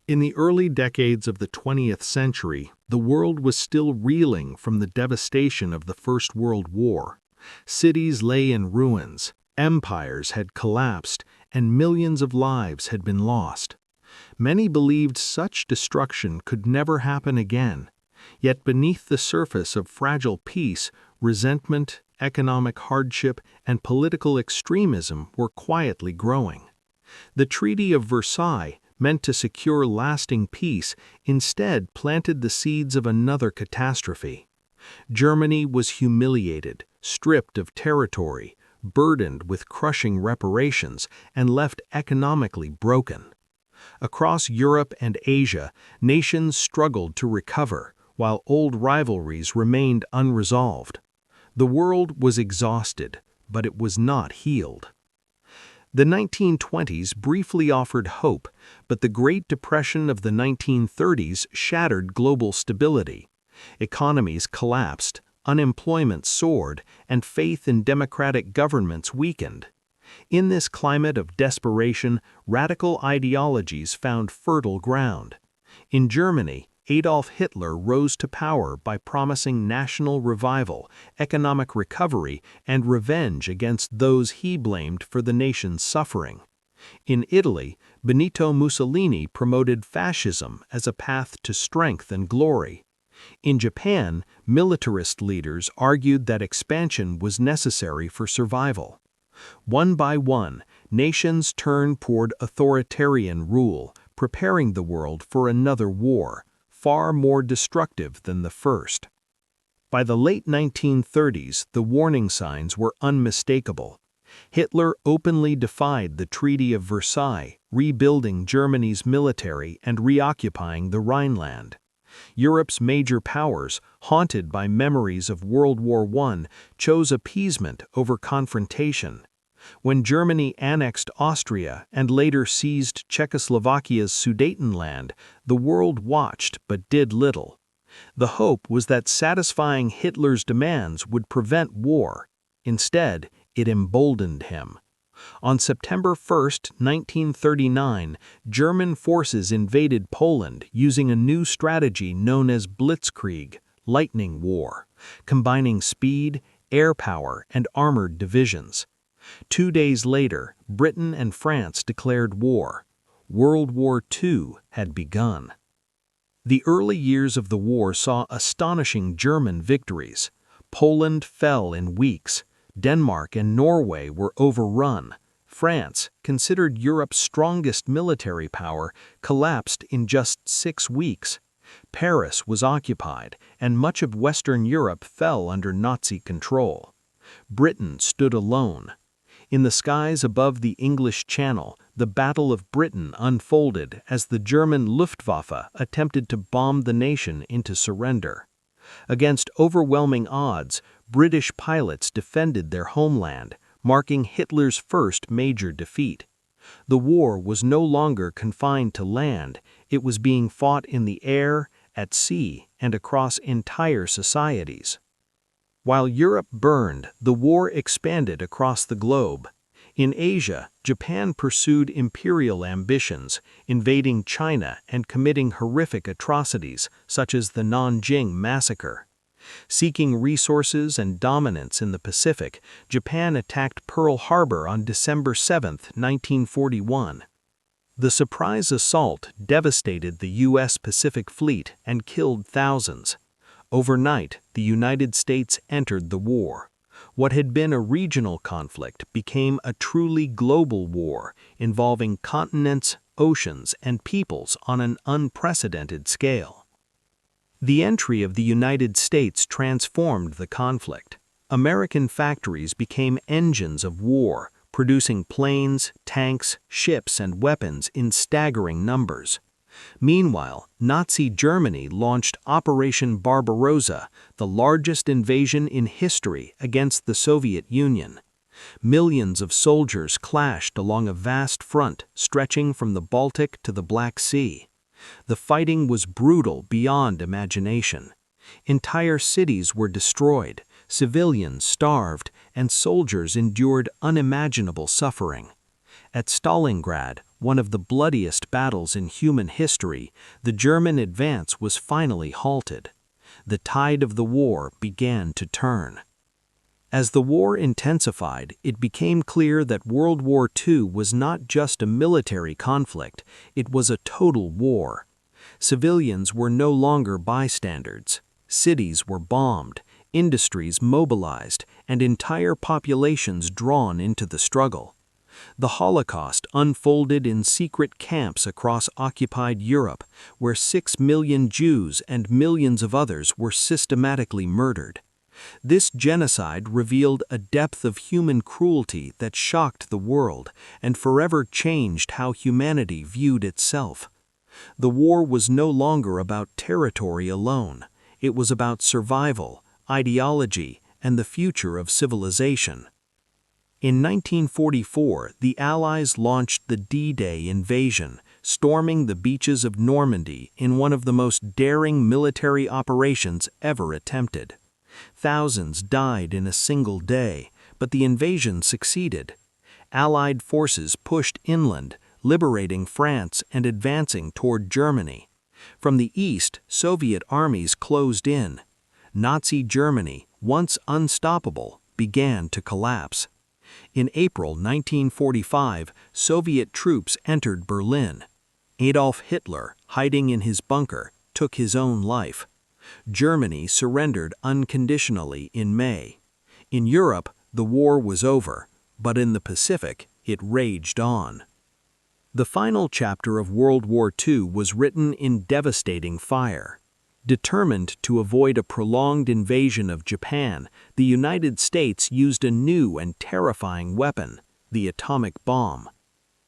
In the early decades of the 20th century, the world was still reeling from the devastation of the First World War. Cities lay in ruins, empires had collapsed, and millions of lives had been lost. Many believed such destruction could never happen again. Yet beneath the surface of fragile peace, resentment, economic hardship, and political extremism were quietly growing. The Treaty of Versailles, meant to secure lasting peace, instead planted the seeds of another catastrophe. Germany was humiliated, stripped of territory, burdened with crushing reparations, and left economically broken. Across Europe and Asia, nations struggled to recover, while old rivalries remained unresolved. The world was exhausted, but it was not healed. The 1920s briefly offered hope, but the Great Depression of the 1930s shattered global stability. Economies collapsed, unemployment soared, and faith in democratic governments weakened. In this climate of desperation, radical ideologies found fertile ground. In Germany, Adolf Hitler rose to power by promising national revival, economic recovery, and revenge against those he blamed for the nation's suffering. In Italy, Benito Mussolini promoted fascism as a path to strength and glory. In Japan, militarist leaders argued that expansion was necessary for survival. One by one, nations turned toward authoritarian rule, preparing the world for another war, far more destructive than the first. By the late 1930s, the warning signs were unmistakable. Hitler openly defied the Treaty of Versailles, rebuilding Germany's military and reoccupying the Rhineland. Europe's major powers, haunted by memories of World War I, chose appeasement over confrontation. When Germany annexed Austria and later seized Czechoslovakia's Sudetenland, the world watched but did little. The hope was that satisfying Hitler's demands would prevent war. Instead, it emboldened him. On September 1, 1939, German forces invaded Poland using a new strategy known as Blitzkrieg, lightning war, combining speed, air power, and armored divisions. 2 days later, Britain and France declared war. World War II had begun. The early years of the war saw astonishing German victories. Poland fell in weeks. Denmark and Norway were overrun. France, considered Europe's strongest military power, collapsed in just 6 weeks. Paris was occupied, and much of Western Europe fell under Nazi control. Britain stood alone. In the skies above the English Channel, the Battle of Britain unfolded as the German Luftwaffe attempted to bomb the nation into surrender. Against overwhelming odds, British pilots defended their homeland, marking Hitler's first major defeat. The war was no longer confined to land, it was being fought in the air, at sea, and across entire societies. While Europe burned, the war expanded across the globe. In Asia, Japan pursued imperial ambitions, invading China and committing horrific atrocities such as the Nanjing Massacre. Seeking resources and dominance in the Pacific, Japan attacked Pearl Harbor on December 7, 1941. The surprise assault devastated the U.S. Pacific Fleet and killed thousands. Overnight, the United States entered the war. What had been a regional conflict became a truly global war, involving continents, oceans, and peoples on an unprecedented scale. The entry of the United States transformed the conflict. American factories became engines of war, producing planes, tanks, ships, and weapons in staggering numbers. Meanwhile, Nazi Germany launched Operation Barbarossa, the largest invasion in history against the Soviet Union. Millions of soldiers clashed along a vast front stretching from the Baltic to the Black Sea. The fighting was brutal beyond imagination. Entire cities were destroyed, civilians starved, and soldiers endured unimaginable suffering. At Stalingrad, one of the bloodiest battles in human history, the German advance was finally halted. The tide of the war began to turn. As the war intensified, it became clear that World War II was not just a military conflict, it was a total war. Civilians were no longer bystanders. Cities were bombed, industries mobilized, and entire populations drawn into the struggle. The Holocaust unfolded in secret camps across occupied Europe, where 6 million Jews and millions of others were systematically murdered. This genocide revealed a depth of human cruelty that shocked the world and forever changed how humanity viewed itself. The war was no longer about territory alone. It was about survival, ideology, and the future of civilization. In 1944, the Allies launched the D-Day invasion, storming the beaches of Normandy in one of the most daring military operations ever attempted. Thousands died in a single day, but the invasion succeeded. Allied forces pushed inland, liberating France and advancing toward Germany. From the east, Soviet armies closed in. Nazi Germany, once unstoppable, began to collapse. In April 1945, Soviet troops entered Berlin. Adolf Hitler, hiding in his bunker, took his own life. Germany surrendered unconditionally in May. In Europe, the war was over, but in the Pacific, it raged on. The final chapter of World War II was written in devastating fire. Determined to avoid a prolonged invasion of Japan, the United States used a new and terrifying weapon, the atomic bomb.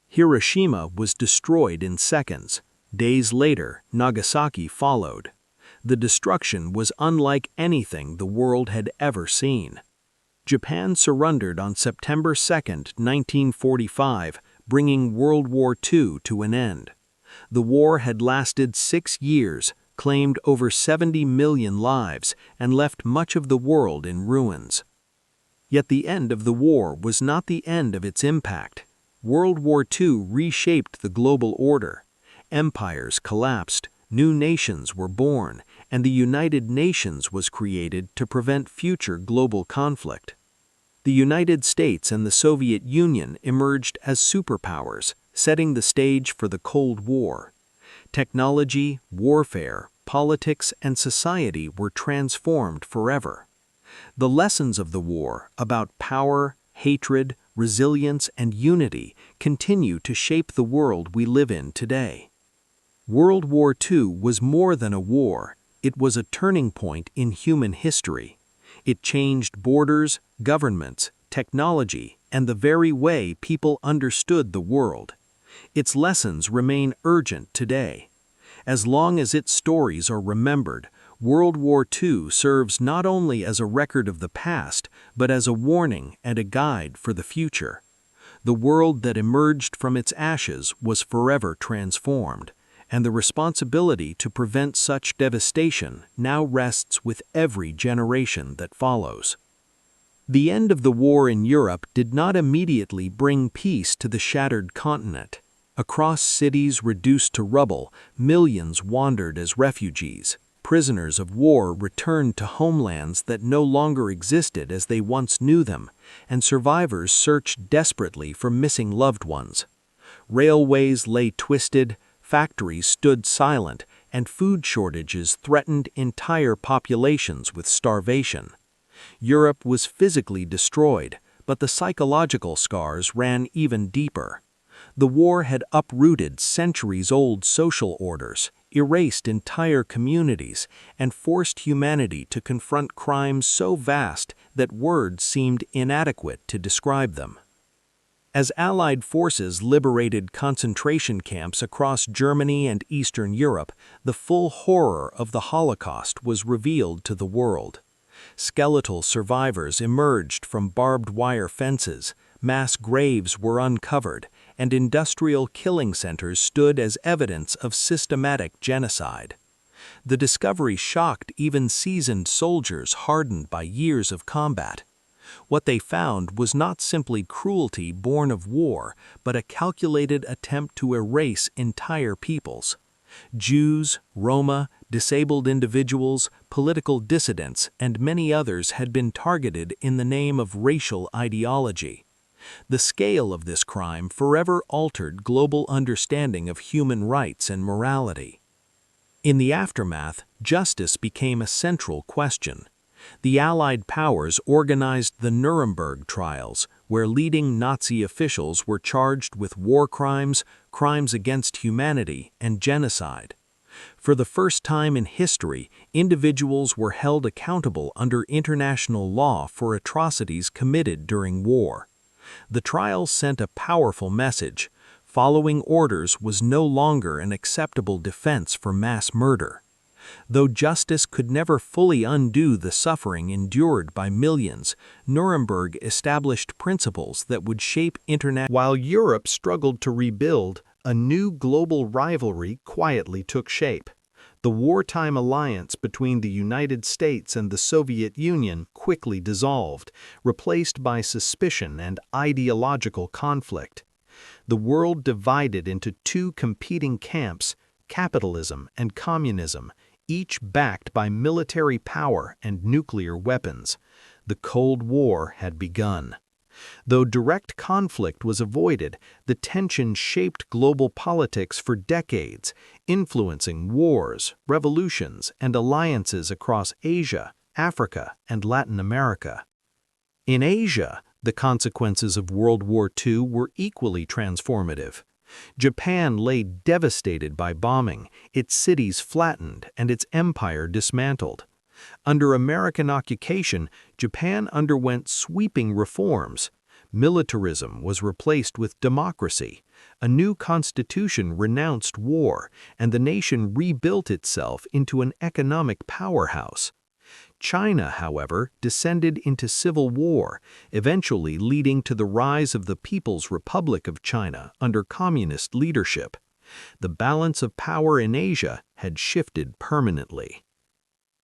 Hiroshima was destroyed in seconds. Days later, Nagasaki followed. The destruction was unlike anything the world had ever seen. Japan surrendered on September 2, 1945, bringing World War II to an end. The war had lasted 6 years, claimed over 70 million lives, and left much of the world in ruins. Yet the end of the war was not the end of its impact. World War II reshaped the global order. Empires collapsed, new nations were born, and the United Nations was created to prevent future global conflict. The United States and the Soviet Union emerged as superpowers, setting the stage for the Cold War. Technology, warfare, politics, and society were transformed forever. The lessons of the war about power, hatred, resilience, and unity continue to shape the world we live in today. World War II was more than a war. It was a turning point in human history. It changed borders, governments, technology, and the very way people understood the world. Its lessons remain urgent today. As long as its stories are remembered, World War II serves not only as a record of the past, but as a warning and a guide for the future. The world that emerged from its ashes was forever transformed, and the responsibility to prevent such devastation now rests with every generation that follows. The end of the war in Europe did not immediately bring peace to the shattered continent. Across cities reduced to rubble, millions wandered as refugees. Prisoners of war returned to homelands that no longer existed as they once knew them, and survivors searched desperately for missing loved ones. Railways lay twisted, factories stood silent, and food shortages threatened entire populations with starvation. Europe was physically destroyed, but the psychological scars ran even deeper. The war had uprooted centuries-old social orders, erased entire communities, and forced humanity to confront crimes so vast that words seemed inadequate to describe them. As Allied forces liberated concentration camps across Germany and Eastern Europe, the full horror of the Holocaust was revealed to the world. Skeletal survivors emerged from barbed wire fences, mass graves were uncovered, and industrial killing centers stood as evidence of systematic genocide. The discovery shocked even seasoned soldiers hardened by years of combat. What they found was not simply cruelty born of war, but a calculated attempt to erase entire peoples. Jews, Roma, disabled individuals, political dissidents, and many others had been targeted in the name of racial ideology. The scale of this crime forever altered global understanding of human rights and morality. In the aftermath, justice became a central question. The Allied powers organized the Nuremberg trials, where leading Nazi officials were charged with war crimes, crimes against humanity, and genocide. For the first time in history, individuals were held accountable under international law for atrocities committed during war. The trials sent a powerful message. Following orders was no longer an acceptable defense for mass murder. Though justice could never fully undo the suffering endured by millions, Nuremberg established principles that would shape international. While Europe struggled to rebuild, a new global rivalry quietly took shape. The wartime alliance between the United States and the Soviet Union quickly dissolved, replaced by suspicion and ideological conflict. The world divided into two competing camps, capitalism and communism, each backed by military power and nuclear weapons. The Cold War had begun. Though direct conflict was avoided, the tension shaped global politics for decades, influencing wars, revolutions, and alliances across Asia, Africa, and Latin America. In Asia, the consequences of World War II were equally transformative. Japan lay devastated by bombing, its cities flattened, and its empire dismantled. Under American occupation, Japan underwent sweeping reforms. Militarism was replaced with democracy. A new constitution renounced war, and the nation rebuilt itself into an economic powerhouse. China, however, descended into civil war, eventually leading to the rise of the People's Republic of China under communist leadership. The balance of power in Asia had shifted permanently.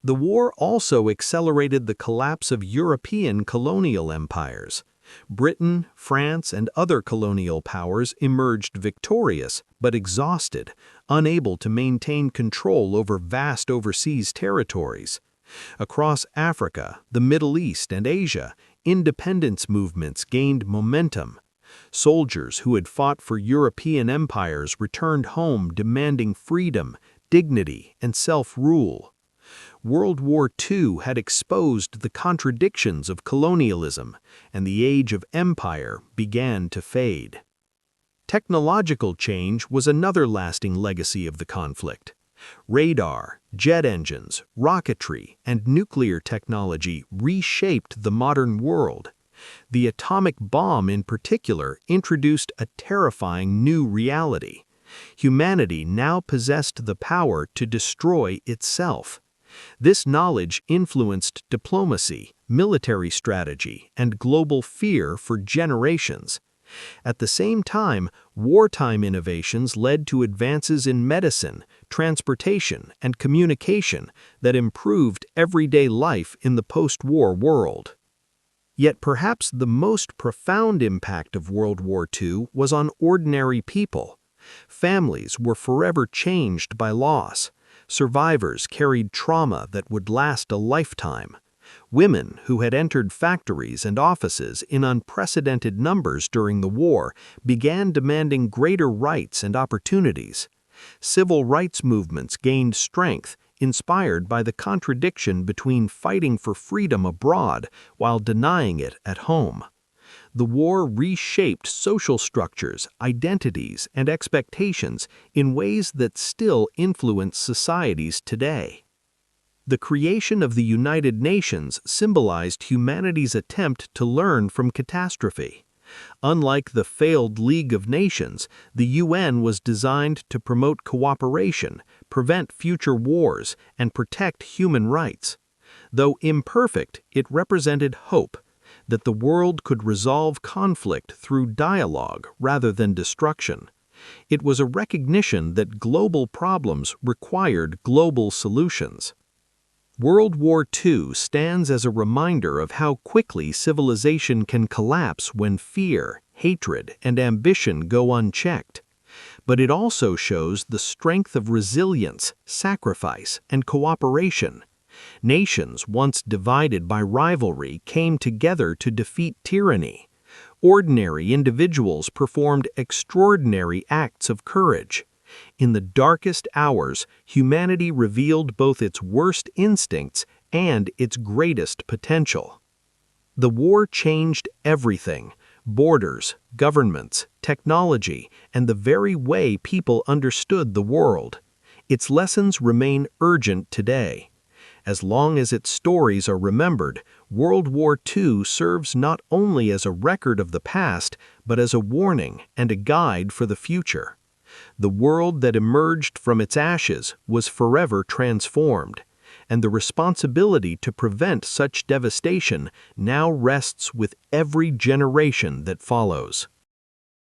The war also accelerated the collapse of European colonial empires. Britain, France, and other colonial powers emerged victorious but exhausted, unable to maintain control over vast overseas territories. Across Africa, the Middle East, and Asia, independence movements gained momentum. Soldiers who had fought for European empires returned home demanding freedom, dignity, and self-rule. World War II had exposed the contradictions of colonialism, and the age of empire began to fade. Technological change was another lasting legacy of the conflict. Radar, jet engines, rocketry, and nuclear technology reshaped the modern world. The atomic bomb in particular introduced a terrifying new reality. Humanity now possessed the power to destroy itself. This knowledge influenced diplomacy, military strategy, and global fear for generations. At the same time, wartime innovations led to advances in medicine, transportation, and communication that improved everyday life in the post-war world. Yet perhaps the most profound impact of World War II was on ordinary people. Families were forever changed by loss. Survivors carried trauma that would last a lifetime. Women who had entered factories and offices in unprecedented numbers during the war began demanding greater rights and opportunities. Civil rights movements gained strength, inspired by the contradiction between fighting for freedom abroad while denying it at home. The war reshaped social structures, identities, and expectations in ways that still influence societies today. The creation of the United Nations symbolized humanity's attempt to learn from catastrophe. Unlike the failed League of Nations, the UN was designed to promote cooperation, prevent future wars, and protect human rights. Though imperfect, it represented hope that the world could resolve conflict through dialogue rather than destruction. It was a recognition that global problems required global solutions. World War II stands as a reminder of how quickly civilization can collapse when fear, hatred, and ambition go unchecked. But it also shows the strength of resilience, sacrifice, and cooperation. Nations once divided by rivalry came together to defeat tyranny. Ordinary individuals performed extraordinary acts of courage. In the darkest hours, humanity revealed both its worst instincts and its greatest potential. The war changed everything: borders, governments, technology, and the very way people understood the world. Its lessons remain urgent today. As long as its stories are remembered, World War II serves not only as a record of the past, but as a warning and a guide for the future. The world that emerged from its ashes was forever transformed, and the responsibility to prevent such devastation now rests with every generation that follows.